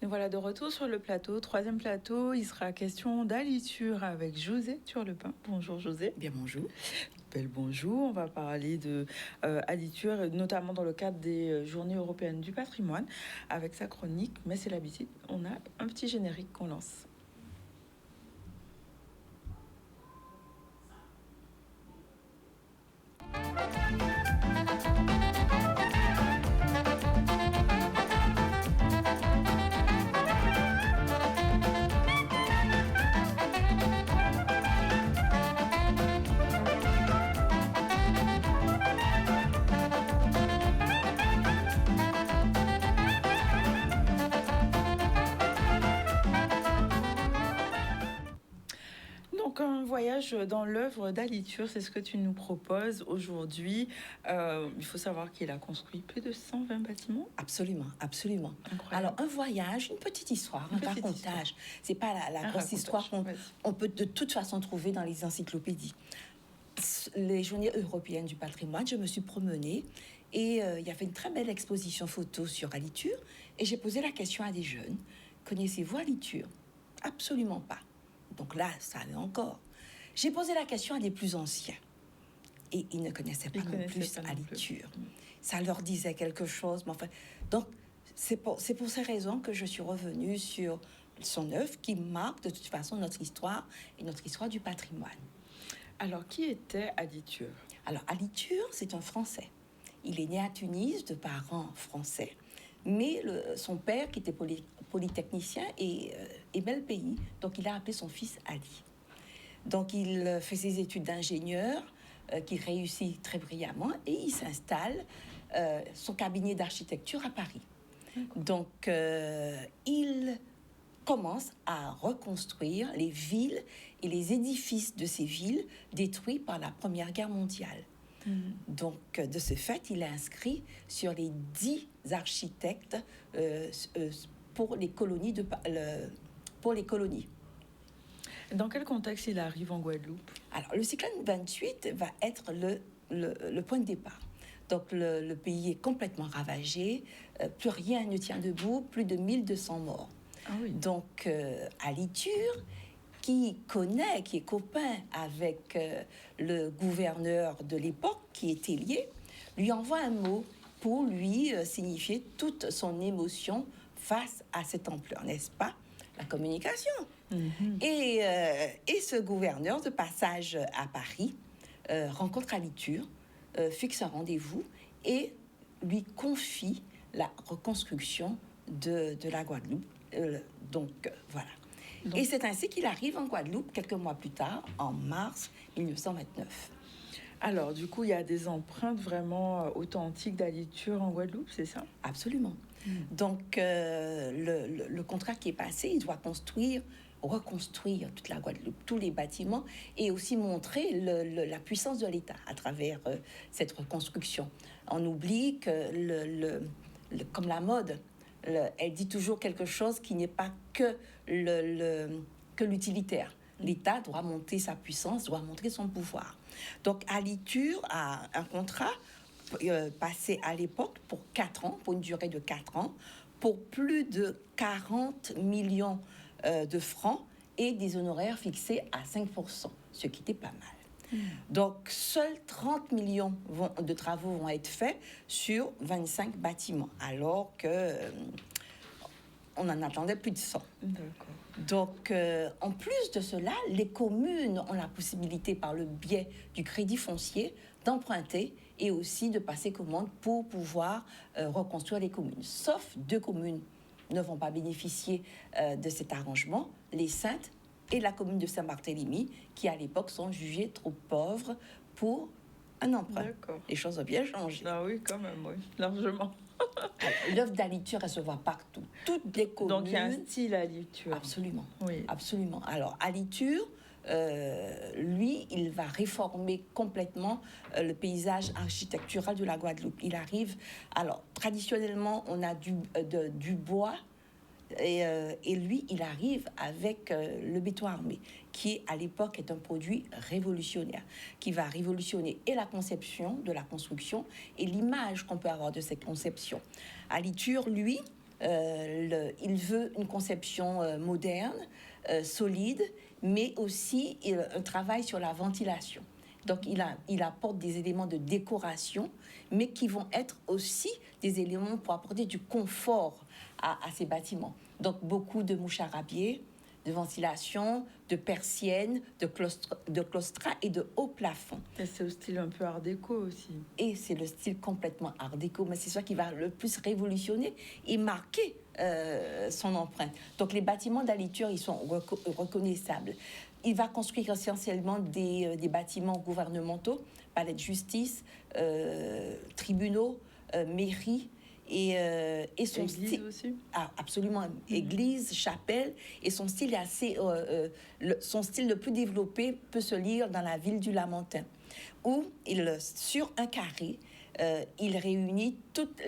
Nous voilà de retour sur le plateau. Troisième plateau, il sera question d'aliture avec José Turlepin. Bonjour José. Bien bonjour. Bel bonjour. On va parler de aliture, notamment dans le cadre des Journées européennes du patrimoine, avec sa chronique. Mais c'est l'habitude, on a un petit générique qu'on lance. Donc un voyage dans l'œuvre d'Aliture, c'est ce que tu nous proposes aujourd'hui. Il faut savoir qu'il a construit plus de 120 bâtiments. Absolument, absolument. Incroyable. Alors, un voyage, une petite histoire, un racontage. C'est pas la grosse histoire qu'on peut de toute façon trouver dans les encyclopédies. Les Journées européennes du patrimoine, je me suis promenée et il y avait une très belle exposition photo sur Aliture et j'ai posé la question à des jeunes. Connaissez-vous Aliture? Absolument pas. Donc là, ça allait encore. J'ai posé la question à des plus anciens. Et ils ne connaissaient pas non plus Aliture. Ça leur disait quelque chose. Mais enfin, donc, c'est pour ces raisons que je suis revenue sur son œuvre qui marque de toute façon notre histoire et notre histoire du patrimoine. Alors, qui était Aliture? Alors, Aliture, c'est un Français. Il est né à Tunis de parents français. Mais son père, qui était polytechnicien, aimait le pays. Donc, il a appelé son fils Ali. Donc, il fait ses études d'ingénieur, qu'il réussit très brillamment, et il s'installe son cabinet d'architecture à Paris. Donc, il commence à reconstruire les villes et les édifices de ces villes détruits par la Première Guerre mondiale. Donc, de ce fait, il est inscrit sur les 10 architectes pour les colonies. Dans quel contexte il arrive en Guadeloupe? Alors, le cyclone 28 va être le point de départ. Donc, le pays est complètement ravagé, plus rien ne tient debout, plus de 1200 morts. Ah oui. Donc, Aliture, qui est copain avec le gouverneur de l'époque, qui était lié, lui envoie un mot pour lui signifier toute son émotion face à cette ampleur, n'est-ce pas? La communication. Et ce gouverneur, de passage à Paris, rencontre Aliture, fixe un rendez-vous et lui confie la reconstruction de la Guadeloupe. Voilà. Donc, et c'est ainsi qu'il arrive en Guadeloupe quelques mois plus tard, en mars 1929. Alors, du coup, il y a des empreintes vraiment authentiques d'Aliture en Guadeloupe, c'est ça? Absolument. Donc, le contrat qui est passé, il doit reconstruire toute la Guadeloupe, tous les bâtiments, et aussi montrer la puissance de l'État à travers cette reconstruction. On oublie que, comme la mode, elle dit toujours quelque chose qui n'est pas que l'utilitaire. L'État doit monter sa puissance, doit montrer son pouvoir. Donc, Aliture a un contrat passé à l'époque pour 4 ans, pour une durée de 4 ans, pour plus de 40 millions de francs et des honoraires fixés à 5%, ce qui était pas mal. Donc, seuls 30 millions de travaux vont être faits sur 25 bâtiments, alors que on en attendait plus de 100. D'accord. Donc, en plus de cela, les communes ont la possibilité, par le biais du crédit foncier, d'emprunter et aussi de passer commande pour pouvoir reconstruire les communes. Sauf 2 communes ne vont pas bénéficier de cet arrangement, les Saintes et la commune de Saint-Barthélemy, qui à l'époque sont jugées trop pauvres pour un emprunt. D'accord. Les choses ont bien changé. Ah oui, quand même, oui, largement. L'œuvre d'Aliture, elle se voit partout. Toutes les communes. Donc, il y a un style Aliture. Absolument. Oui. Absolument. Alors, Aliture, lui, il va réformer complètement le paysage architectural de la Guadeloupe. Il arrive... Alors, traditionnellement, on a du bois. Et lui, il arrive avec le béton armé, qui à l'époque est un produit révolutionnaire, qui va révolutionner et la conception de la construction et l'image qu'on peut avoir de cette conception. Aliture, lui, Il veut une conception moderne, solide, mais aussi un travail sur la ventilation. Donc, il apporte des éléments de décoration, mais qui vont être aussi des éléments pour apporter du confort à ces bâtiments. Donc, beaucoup de moucharabie, de ventilation, de persiennes, de claustras et de hauts plafonds. Et c'est au style un peu art déco aussi. Et c'est le style complètement art déco, mais c'est ça qui va le plus révolutionner et marquer son empreinte. Donc les bâtiments d'Aliture, ils sont reconnaissables. Il va construire essentiellement des bâtiments gouvernementaux, palais de justice, tribunaux, mairies, et son Église style aussi. Absolument, église, chapelle, et son style est assez son style le plus développé peut se lire dans la ville du Lamentin, où sur un carré il réunit toute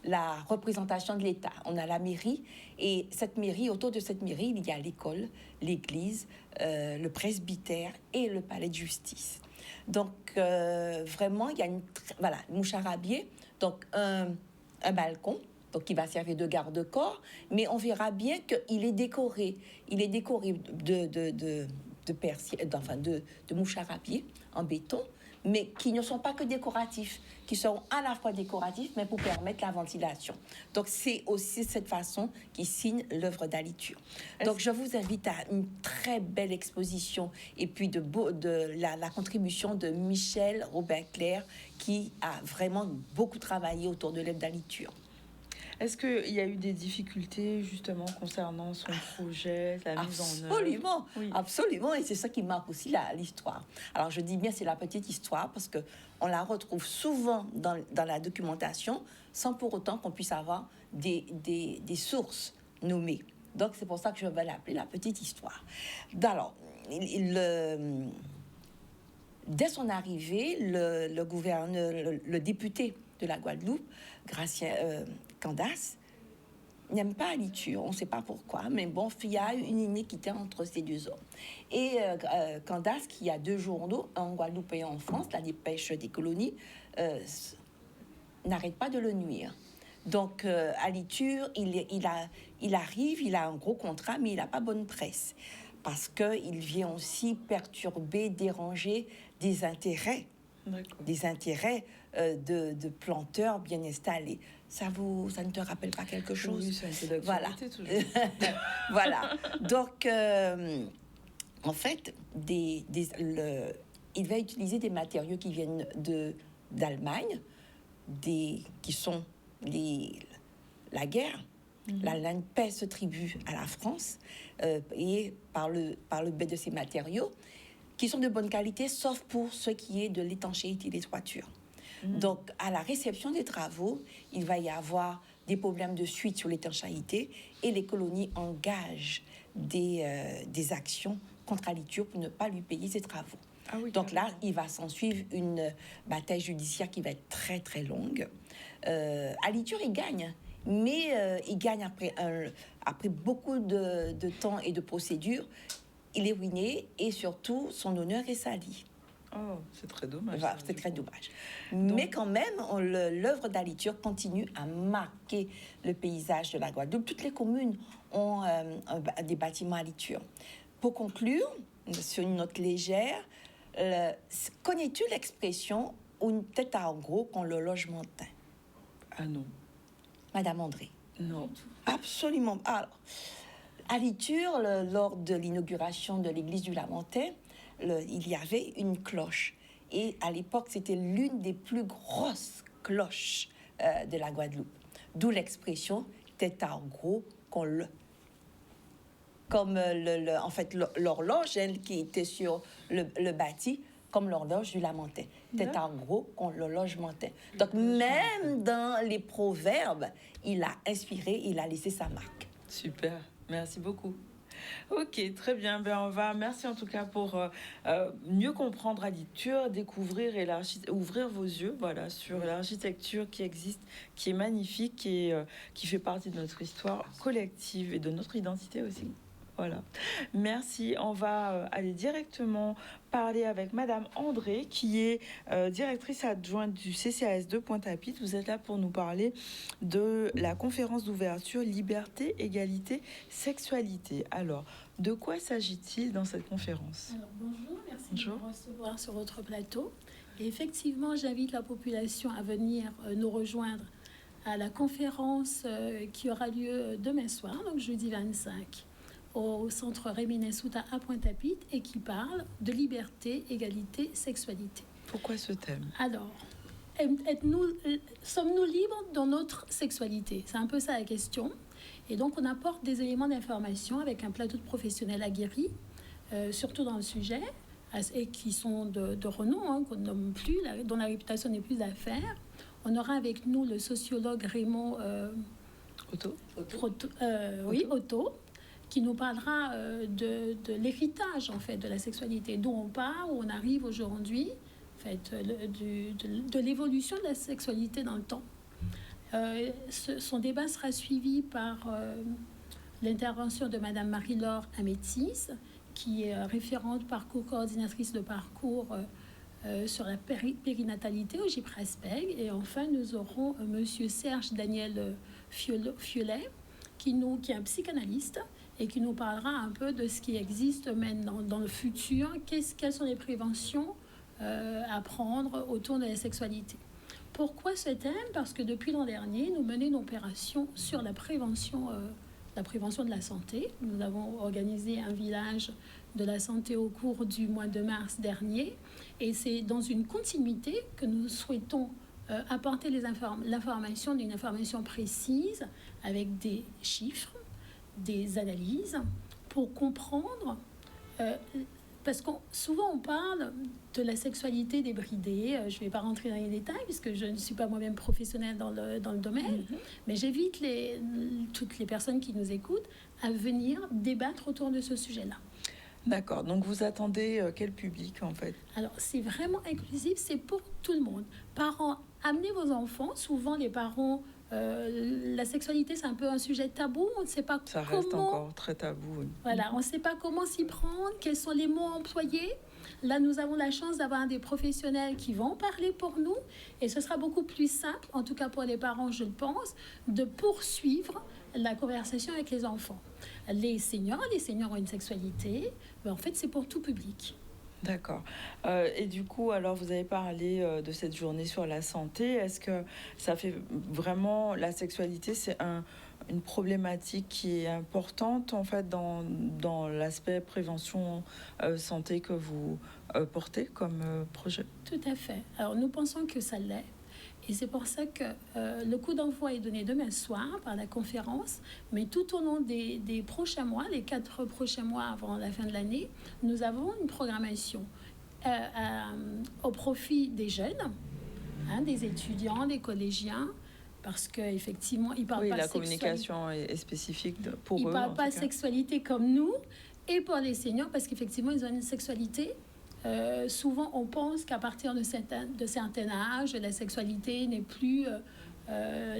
la représentation de l'État. On a la mairie, et cette mairie, autour de cette mairie, il y a l'école, l'église, le presbytère et le palais de justice. Donc, vraiment, il y a moucharabie, donc un balcon, donc qui va servir de garde-corps, mais on verra bien qu'il est décoré. Il est décoré de moucharabie en béton, mais qui ne sont pas que décoratifs, qui sont à la fois décoratifs, mais pour permettre la ventilation. Donc, c'est aussi cette façon qui signe l'œuvre d'Aliture. Donc, je vous invite à une très belle exposition, et puis la contribution de Michel Robin-Clair, qui a vraiment beaucoup travaillé autour de l'œuvre d'Aliture. Est-ce qu'il y a eu des difficultés justement concernant son projet, la mise en œuvre? Absolument, oui. Absolument, et c'est ça qui marque aussi l'histoire. Alors je dis bien c'est la petite histoire parce que on la retrouve souvent dans la documentation sans pour autant qu'on puisse avoir des sources nommées. Donc c'est pour ça que je vais l'appeler la petite histoire. Alors, dès son arrivée, le gouverneur, le député de la Guadeloupe, Gratien Candace, n'aime pas Aliture, on ne sait pas pourquoi, mais bon, il y a une iniquité entre ces deux hommes. Et Candace, qui a 2 journaux, en Guadeloupe et en France, la Dépêche des colonies, n'arrête pas de le nuire. Donc, Aliture, il arrive, il a un gros contrat, mais il n'a pas bonne presse, parce qu'il vient aussi perturber, déranger des intérêts de planteurs bien installés. Ça ne te rappelle pas quelque chose? Oui, c'est un peu d'actualité toujours. Voilà. Donc, en fait, il va utiliser des matériaux qui viennent d'Allemagne, qui sont la guerre. L'Allemagne paie ce tribut à la France et par le biais de ces matériaux qui sont de bonne qualité, sauf pour ce qui est de l'étanchéité des toitures. Donc, à la réception des travaux, il va y avoir des problèmes de suite sur l'étanchéité et les colonies engagent des actions contre Aliture pour ne pas lui payer ses travaux. Ah oui, donc là, il va s'en suivre une bataille judiciaire qui va être très, très longue. Aliture, il gagne. Mais il gagne après beaucoup de temps et de procédures. Il est ruiné et surtout, son honneur est sali. Oh, c'est très dommage. Voilà, c'est très dommage. Donc, mais quand même, l'œuvre d'Aliture continue à marquer le paysage de la Guadeloupe. Toutes les communes ont des bâtiments Aliture. Pour conclure, sur une note légère, connais-tu l'expression « une tête à gros qu'on le logement teint » ? Ah non. Madame André. Non. Absolument. Alors, Aliture, lors de l'inauguration de l'église du Lamentin, il y avait une cloche. Et à l'époque, c'était l'une des plus grosses cloches de la Guadeloupe. D'où l'expression « tête à gros qu'on le... » Comme en fait, l'horloge, elle, qui était sur le bâti, comme l'horloge du Lamentin. Tête en gros qu'on le logementin. Donc, même dans les proverbes, il a inspiré, il a laissé sa marque. Super, merci beaucoup. Ok, très bien. Merci en tout cas pour mieux comprendre Aliture, découvrir et ouvrir vos yeux, voilà, sur l'architecture qui existe, qui est magnifique et qui fait partie de notre histoire collective et de notre identité aussi. Voilà. Merci. On va aller directement parler avec Madame André, qui est directrice adjointe du CCAS de Pointe-à-Pitre. Vous êtes là pour nous parler de la conférence d'ouverture Liberté, Égalité, Sexualité. Alors, de quoi s'agit-il dans cette conférence? Alors, bonjour, merci Bonjour. de me recevoir sur votre plateau. Et effectivement, j'invite la population à venir nous rejoindre à la conférence qui aura lieu demain soir, donc jeudi 25, au centre Rémy Nessouta à Pointe-à-Pitre, et qui parle de liberté, égalité, sexualité. Pourquoi ce thème? Alors, sommes-nous libres dans notre sexualité? C'est un peu ça la question. Et donc, on apporte des éléments d'information avec un plateau de professionnels aguerris, surtout dans le sujet, et qui sont de renom, hein, qu'on ne nomme plus, dont la réputation n'est plus à faire. On aura avec nous le sociologue Raymond Otto, qui nous parlera de l'héritage en fait de la sexualité, d'où on part, où on arrive aujourd'hui, en fait, de l'évolution de la sexualité dans le temps. Son débat sera suivi par l'intervention de Madame Marie-Laure Amétis, qui est référente parcours, coordinatrice de parcours sur la périnatalité au GIPRASPEG. Et enfin, nous aurons Monsieur Serge Daniel Fiolet, qui est un psychanalyste et qui nous parlera un peu de ce qui existe maintenant dans le futur, quelles sont les préventions à prendre autour de la sexualité. Pourquoi ce thème? Parce que depuis l'an dernier, nous menons une opération sur la prévention de la santé. Nous avons organisé un village de la santé au cours du mois de mars dernier. Et c'est dans une continuité que nous souhaitons apporter l'information d'une information précise avec des chiffres, des analyses pour comprendre... parce que souvent on parle de la sexualité débridée. Je ne vais pas rentrer dans les détails puisque je ne suis pas moi-même professionnelle dans le domaine, mais j'invite toutes les personnes qui nous écoutent à venir débattre autour de ce sujet-là. D'accord, donc vous attendez quel public en fait? Alors c'est vraiment inclusif, c'est pour tout le monde. Parents, amenez vos enfants. Souvent les parents... la sexualité, c'est un peu un sujet tabou. On ne sait pas Ça reste encore très tabou. Oui. Voilà, on ne sait pas comment s'y prendre, quels sont les mots employés. Là, nous avons la chance d'avoir des professionnels qui vont parler pour nous. Et ce sera beaucoup plus simple, en tout cas pour les parents, je le pense, de poursuivre la conversation avec les enfants. Les seniors ont une sexualité, mais en fait, c'est pour tout public. D'accord. Et du coup, alors vous avez parlé de cette journée sur la santé. Est-ce que ça fait vraiment... La sexualité, c'est une problématique qui est importante en fait dans l'aspect prévention santé que vous portez comme projet? Tout à fait. Alors nous pensons que ça l'est. Et c'est pour ça que le coup d'envoi est donné demain soir par la conférence. Mais tout au long des prochains mois, les 4 prochains mois avant la fin de l'année, nous avons une programmation au profit des jeunes, des étudiants, des collégiens, parce qu'effectivement, ils ne parlent pas la communication est spécifique pour eux. Ils ne parlent pas sexualité comme nous. Et pour les seniors, parce qu'effectivement, ils ont une sexualité... souvent, on pense qu'à partir de certains âges, la sexualité n'est plus,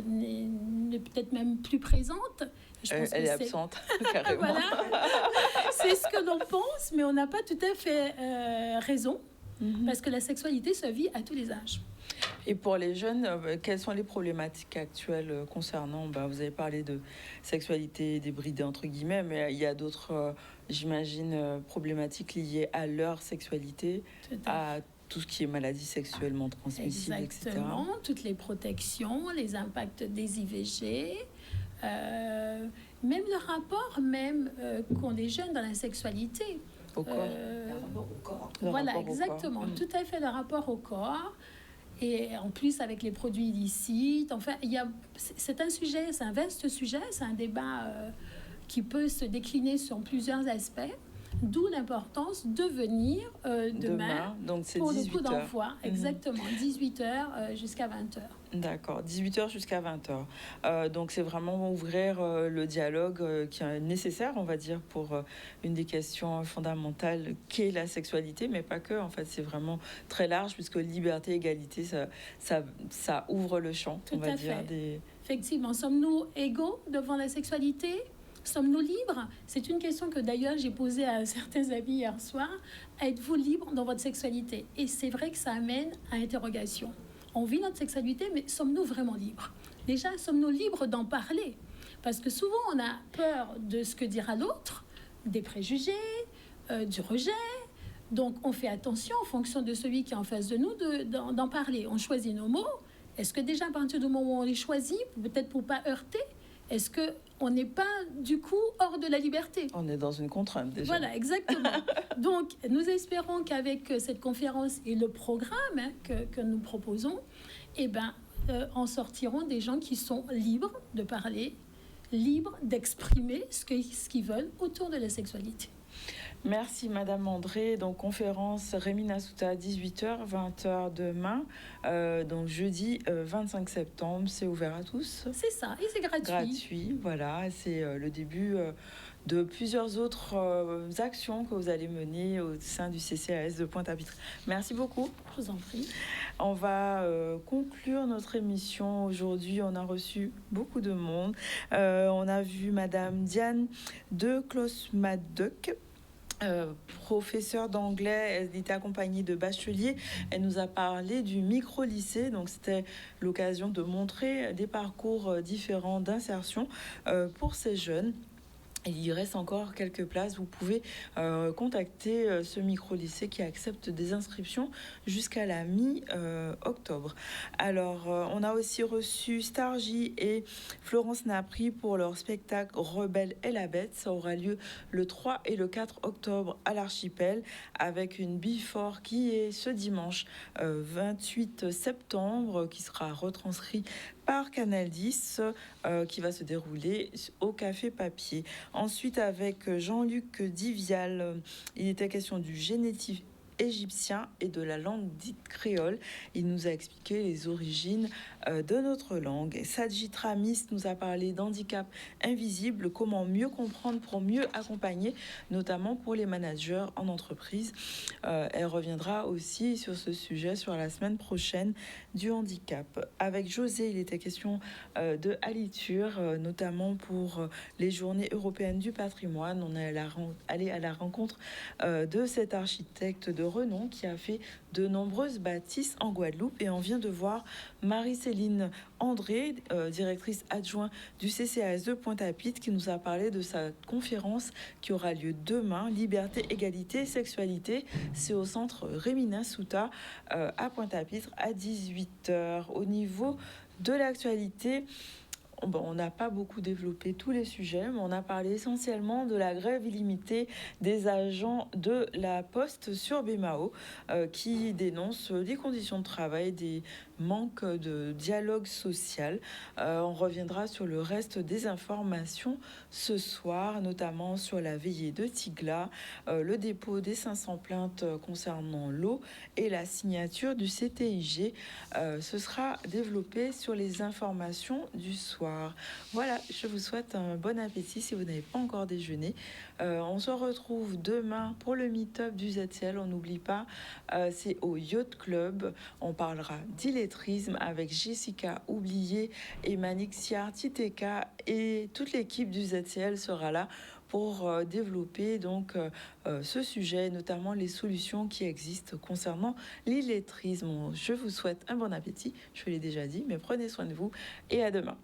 n'est peut-être même plus présente. Elle est absente, carrément. Voilà, c'est ce que l'on pense, mais on n'a pas tout à fait raison, parce que la sexualité se vit à tous les âges. Et pour les jeunes, quelles sont les problématiques actuelles concernant, vous avez parlé de sexualité débridée entre guillemets, mais il y a d'autres, j'imagine, problématiques liées à leur sexualité, à tout ce qui est maladies sexuellement transmissibles, Exactement, etc. Toutes les protections, les impacts des IVG, même le rapport qu'ont les jeunes dans la sexualité. Au corps. Le rapport au corps. Voilà, exactement, tout à fait, le rapport au corps. Et en plus, avec les produits illicites, enfin, c'est un sujet, c'est un vaste sujet, c'est un débat qui peut se décliner sur plusieurs aspects, d'où l'importance de venir demain donc c'est pour 18 le coup d'envoi. Exactement, 18h jusqu'à 20h. D'accord, 18h jusqu'à 20h. Donc c'est vraiment ouvrir le dialogue qui est nécessaire, on va dire, pour une des questions fondamentales qu'est la sexualité, mais pas que. En fait, c'est vraiment très large, puisque liberté, égalité, ça ouvre le champ, Tout on va à dire. fait. Effectivement, sommes-nous égaux devant la sexualité? Sommes-nous libres? C'est une question que d'ailleurs j'ai posée à certains amis hier soir. Êtes-vous libre dans votre sexualité? Et c'est vrai que ça amène à interrogation. On vit notre sexualité, mais sommes-nous vraiment libres? Déjà, sommes-nous libres d'en parler? Parce que souvent, on a peur de ce que dira l'autre, des préjugés, du rejet. Donc, on fait attention en fonction de celui qui est en face de nous d'en parler. On choisit nos mots. Est-ce que déjà, à partir du moment où on les choisit, peut-être pour ne pas heurter, est-ce qu'on n'est pas, du coup, hors de la liberté? On est dans une contrainte, déjà. Voilà, exactement. Donc, nous espérons qu'avec cette conférence et le programme que nous proposons, en sortiront des gens qui sont libres de parler, libres d'exprimer ce qu'ils veulent autour de la sexualité. Merci Madame André. Donc conférence Rémy Nasuta 18h, 20h demain. Donc jeudi 25 septembre, c'est ouvert à tous. C'est ça, et c'est gratuit. Gratuit, voilà. C'est le début de plusieurs autres actions que vous allez mener au sein du CCAS de Pointe-à-Pitre. Merci beaucoup. Je vous en prie. On va conclure notre émission. Aujourd'hui, on a reçu beaucoup de monde. On a vu Madame Diane de Klosmaduk, professeure d'anglais. Elle était accompagnée de bacheliers. Elle nous a parlé du micro-lycée. Donc, c'était l'occasion de montrer des parcours différents d'insertion pour ces jeunes. Il y reste encore quelques places. Vous pouvez contacter ce micro-lycée qui accepte des inscriptions jusqu'à la mi-octobre. Alors, on a aussi reçu Stargy et Florence Napri pour leur spectacle Rebelle et la Bête. Ça aura lieu le 3 et le 4 octobre à l'Archipel avec une before qui est ce dimanche 28 septembre qui sera retranscrit par Canal 10 qui va se dérouler au Café Papier. Ensuite, avec Jean-Luc Divial, il était question du génétique égyptien et de la langue dite créole. Il nous a expliqué les origines de notre langue. Sajid Ramis nous a parlé d'handicap invisible, comment mieux comprendre pour mieux accompagner, notamment pour les managers en entreprise. Elle reviendra aussi sur ce sujet sur la semaine prochaine du handicap. Avec José, il était question de aliture, notamment pour les journées européennes du patrimoine. On est allé à la rencontre de cet architecte de renom qui a fait de nombreuses bâtisses en Guadeloupe, et on vient de voir Marie-Céline André, directrice adjointe du CCAS de Pointe-à-Pitre, qui nous a parlé de sa conférence qui aura lieu demain, Liberté, Égalité, Sexualité. C'est au centre Rémy Nasuta à Pointe-à-Pitre à 18h. Au niveau de l'actualité, on n'a pas beaucoup développé tous les sujets, mais on a parlé essentiellement de la grève illimitée des agents de la Poste sur Bémao qui dénoncent les conditions de travail, des manques de dialogue social. On reviendra sur le reste des informations ce soir, notamment sur la veillée de Tigla, le dépôt des 500 plaintes concernant l'eau et la signature du CTIG. Ce sera développé sur les informations du soir. Voilà, je vous souhaite un bon appétit si vous n'avez pas encore déjeuné. On se retrouve demain pour le meet-up du ZCL. On n'oublie pas, c'est au Yacht Club. On parlera d'illettrisme avec Jessica Oublié et Manixia Titeka, et toute l'équipe du ZCL sera là pour développer donc ce sujet, notamment les solutions qui existent concernant l'illettrisme. Je vous souhaite un bon appétit, je l'ai déjà dit, mais prenez soin de vous et à demain.